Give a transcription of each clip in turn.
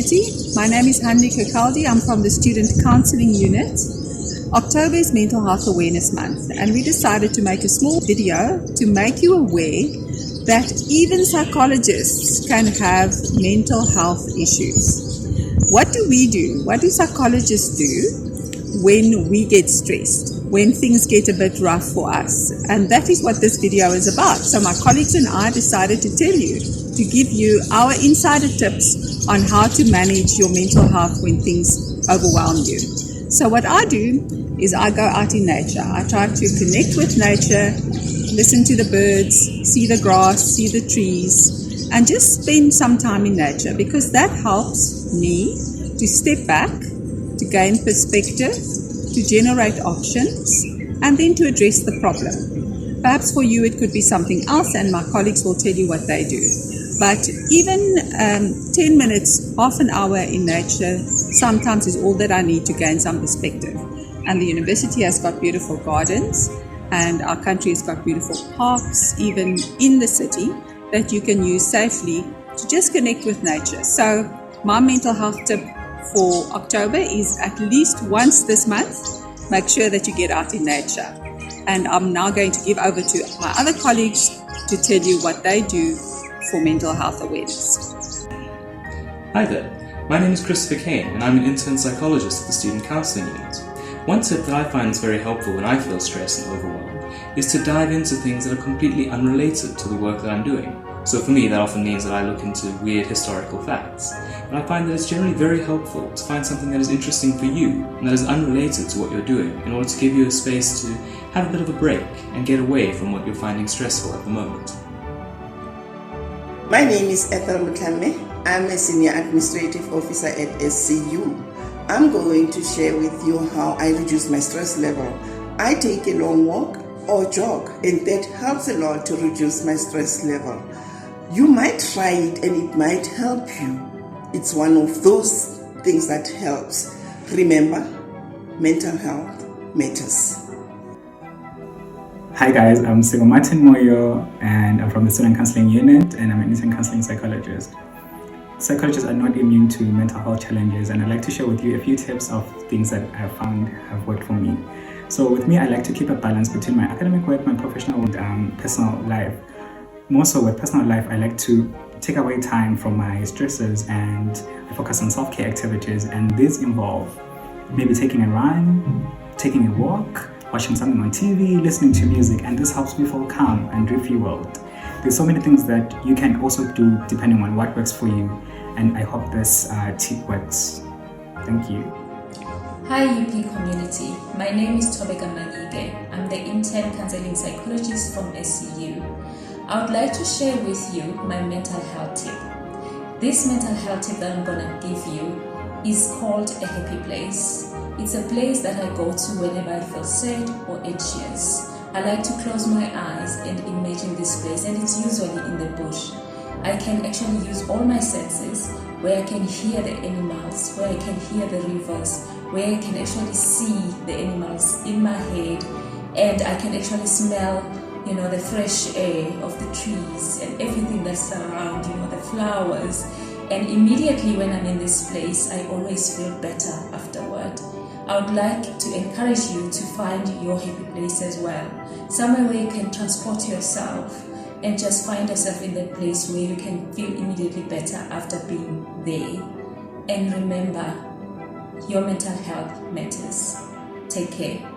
community. My name is Hanli Kakaldi. I'm from the Student Counselling Unit. October is Mental Health Awareness Month, and we decided to make a small video to make you aware that even psychologists can have mental health issues. What do we do? What do psychologists do when we get stressed, when things get a bit rough for us? And that is what this video is about. So my colleagues and I decided to tell you, to give you our insider tips on how to manage your mental health when things overwhelm you. So what I do is I go out in nature. I try to connect with nature, listen to the birds, see the grass, see the trees, and just spend some time in nature, because that helps me to step back, to gain perspective, to generate options, and then to address the problem. Perhaps for you it could be something else, and my colleagues will tell you what they do. But even 10 minutes, half an hour in nature sometimes is all that I need to gain some perspective. And the university has got beautiful gardens, and our country has got beautiful parks, even in the city, that you can use safely to just connect with nature. So my mental health tip for October is at least once this month, make sure that you get out in nature. And I'm now going to give over to my other colleagues to tell you what they do for mental health awareness. Hi there, my name is Christopher Kane, and I'm an intern psychologist at the Student Counselling Unit. One tip that I find is very helpful when I feel stressed and overwhelmed is to dive into things that are completely unrelated to the work that I'm doing. So for me, that often means that I look into weird historical facts. And I find that it's generally very helpful to find something that is interesting for you and that is unrelated to what you're doing, in order to give you a space to have a bit of a break and get away from what you're finding stressful at the moment. My name is Ethel Mukanme. I'm a Senior Administrative Officer at SCU. I'm going to share with you how I reduce my stress level. I take a long walk or jog, and that helps a lot to reduce my stress level. You might try it and it might help you. It's one of those things that helps. Remember, mental health matters. Hi guys, I'm Martin Moyo, and I'm from the Student Counselling Unit, and I'm an intern counselling psychologist. Psychologists are not immune to mental health challenges, and I'd like to share with you a few tips of things that I've found have worked for me. So with me, I like to keep a balance between my academic work, my professional and personal life. More so with personal life, I like to take away time from my stresses and I focus on self-care activities, and these involve maybe taking a run, taking a walk, watching something on TV, listening to music, and this helps me feel calm and refueled. There's so many things that you can also do depending on what works for you, and I hope this tip works. Thank you. Hi UP community, my name is Tobika Manigay. I'm the intern counseling psychologist from SCU. I would like to share with you my mental health tip. This mental health tip that I'm gonna give you is called a happy place. It's a place that I go to whenever I feel sad or anxious. I like to close my eyes and imagine this place, and it's usually in the bush. I can actually use all my senses, where I can hear the animals, where I can hear the rivers, where I can actually see the animals in my head, and I can actually smell, the fresh air of the trees and everything that's around, the flowers. And immediately when I'm in this place, I always feel better afterward. I would like to encourage you to find your happy place as well. Somewhere where you can transport yourself and just find yourself in that place where you can feel immediately better after being there. And remember, your mental health matters. Take care.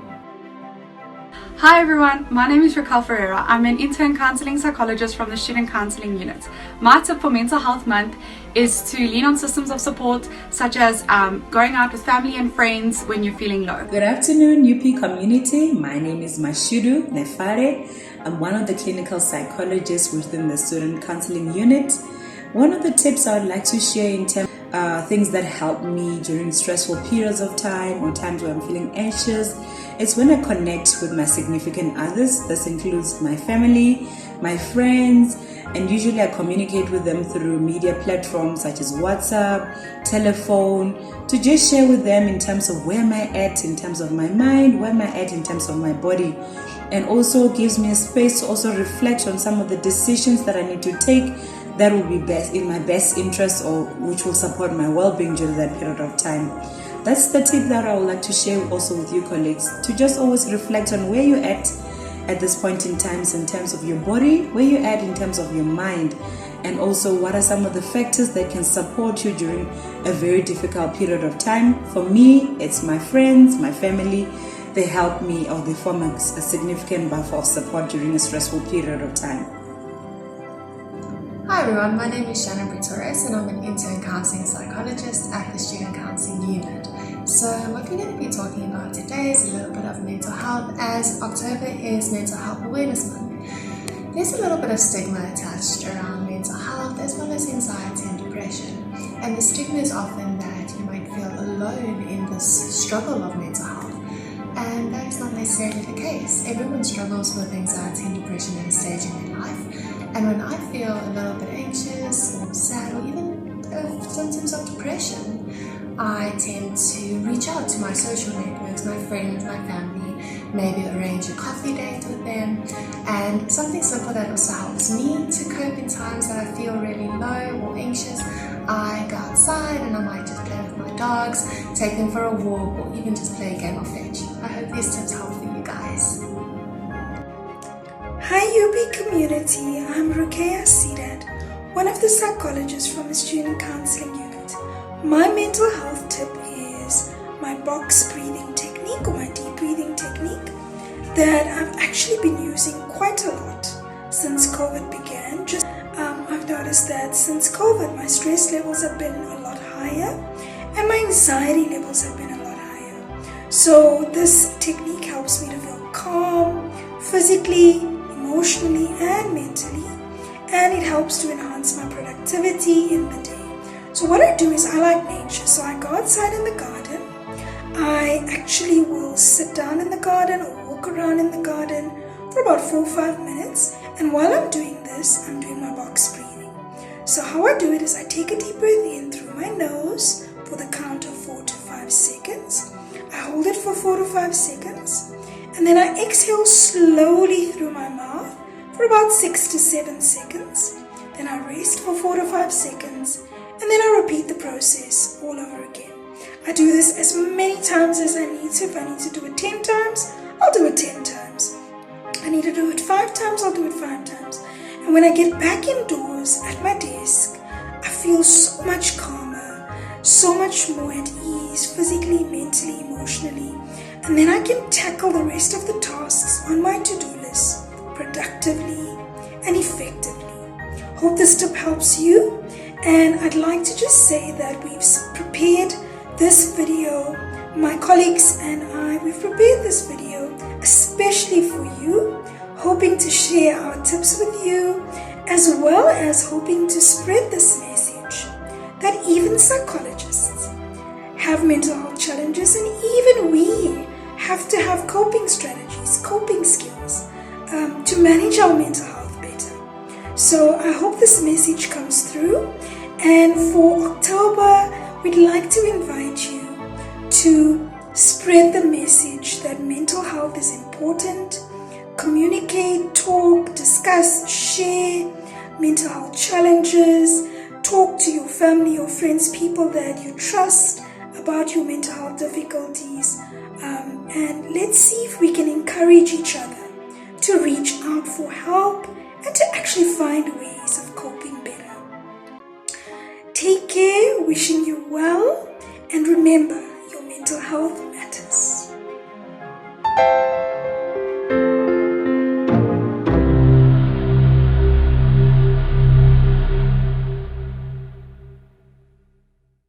Hi everyone, my name is Raquel Ferreira. I'm an intern counselling psychologist from the Student Counselling Unit. My tip for Mental Health Month is to lean on systems of support, such as going out with family and friends when you're feeling low. Good afternoon, UP community. My name is Mashudu Nfare. I'm one of the clinical psychologists within the Student Counselling Unit. One of the tips I would like to share in terms things that help me during stressful periods of time or times where I'm feeling anxious, it's when I connect with my significant others. This includes my family, my friends, and usually I communicate with them through media platforms such as WhatsApp, telephone, to just share with them in terms of where am I at in terms of my mind, where am I at in terms of my body, and also gives me a space to also reflect on some of the decisions that I need to take that will be best in my best interest, or which will support my well-being during that period of time. That's the tip that I would like to share also with you colleagues, to just always reflect on where you're at this point in time, in terms of your body, where you're at in terms of your mind, and also what are some of the factors that can support you during a very difficult period of time. For me, it's my friends, my family. They help me, or they form a significant buffer of support during a stressful period of time. Hi everyone, my name is Shannon Prinsloo and I'm an intern counselling psychologist at the Student Counselling Unit. So what we're going to be talking about today is a little bit of mental health, as October is Mental Health Awareness Month. There's a little bit of stigma attached around mental health, as well as anxiety and depression. And the stigma is often that you might feel alone in this struggle of mental health. And that is not necessarily the case. Everyone struggles with anxiety and depression at a stage in their life. And when I feel a little bit anxious or sad, or even symptoms of depression, I tend to reach out to my social networks, my friends, my family, maybe arrange a coffee date with them. And something simple that also helps me to cope in times that I feel really low or anxious, I go outside and I might just play with my dogs, take them for a walk, or even just play a game of fetch. I hope these tips help for you guys. Hi UP community, I'm Rokaya Sidad, one of the psychologists from the Student Counselling Unit. My mental health tip is my box breathing technique, or my deep breathing technique, that I've actually been using quite a lot since COVID began. I've noticed that since COVID, my stress levels have been a lot higher and my anxiety levels have been a lot higher. So this technique helps me to feel calm, physically, emotionally and mentally, and it helps to enhance my productivity in the day. So what I do is I like nature, so I go outside in the garden. I actually will sit down in the garden or walk around in the garden for about 4 or 5 minutes, and while I'm doing this, I'm doing my box breathing. So how I do it is I take a deep breath in through my nose for the count of 4 to 5 seconds. I hold it for 4 to 5 seconds, and then I exhale slowly through my mouth for about 6 to 7 seconds. Then I rest for 4 to 5 seconds, and then I repeat the process all over again. I do this as many times as I need to. If I need to do it 10 times, I'll do it 10 times. I need to do it 5 times, I'll do it 5 times. And when I get back indoors at my desk, I feel so much calmer, so much more at ease, physically, mentally, emotionally. And then I can tackle the rest of the tasks on my to-do list productively and effectively. Hope this tip helps you, and I'd like to just say that we've prepared this video, my colleagues and we've prepared this video especially for you, hoping to share our tips with you, as well as hoping to spread this message that even psychologists have mental health challenges, and even we have to have coping strategies, coping skills to manage our mental health better. So I hope this message comes through, and for October, we'd like to invite you to spread the message that mental health is important. Communicate, talk, discuss, share mental health challenges. Talk to your family or friends, people that you trust, about your mental health difficulties. And let's see if we can encourage each other to reach out for help and to actually find ways of coping better. Take care, wishing you well, and remember, your mental health